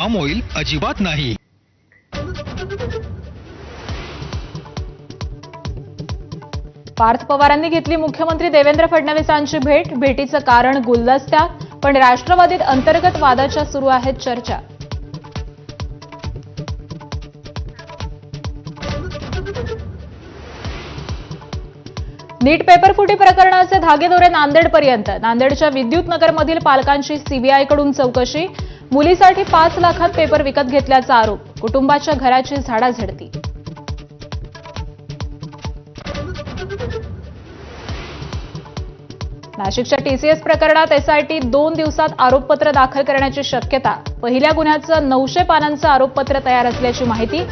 Palm oil अजिबात नाही। पार्थ पवारांनी घेतली मुख्यमंत्री देवेंद्र फडणवीसांची भेट। भेटीचं कारण गुलदस्त्यात, पण राष्ट्रवादीत अंतर्गत वादाच्या सुरू आहेत चर्चा। नीट पेपरफुटी प्रकरणाचे धागेदोरे नांदेडपर्यंत। नांदेडच्या विद्युत नगरमधील पालकांची सीबीआयकडून चौकशी। मुलीसाठी 5 लाखात पेपर विकत घेतल्याचा आरोप। कुटुंबाच्या घराची झाडाझडती। नाशिकच्या टीसीएस प्रकरणात एसआयटी 2 दिवसात आरोपपत्र दाखल करण्याची शक्यता। पहिल्या गुन्ह्याचं 900 पानांचं आरोपपत्र तयार असल्याची माहिती।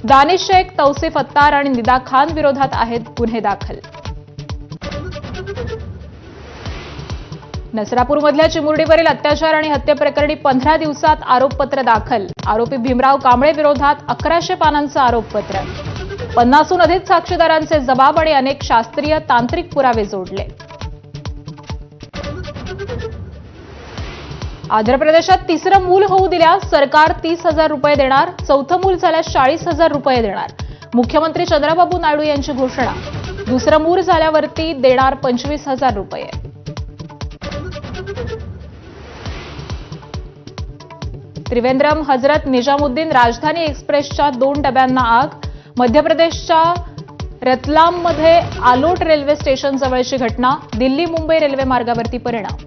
दानिश शेख, तौसिफ अत्तार आणि निदा खान विरोधात आहेत गुन्हे दाखल। नसरापूरमधल्या चिमुरडीवरील अत्याचार आणि हत्येप्रकरणी 15 दिवसात आरोपपत्र दाखल। आरोपी भीमराव कांबळे विरोधात 1100 पानांचं आरोपपत्र। 50हून अधिक साक्षीदारांचे जबाब आणि अनेक शास्त्रीय तांत्रिक पुरावे जोडले। आंध्र प्रदेशात तिसरं मूल होऊ दिल्यास सरकार 30,000 रुपये देणार। चौथं मूल झाल्यास 40,000 रुपये देणार। मुख्यमंत्री चंद्रबाबू नायडू यांची घोषणा। दुसरं मूल झाल्यावरती देणार 25,000 रुपये। त्रिवेंद्रम हजरत निजामुद्दीन राजधानी एक्सप्रेसच्या 2 डब्यांना आग। मध्य प्रदेशच्या रतलाममध्ये आलोट रेल्वे स्टेशन जवळची घटना। दिल्ली मुंबई रेल्वे मार्गावरती परिणाम।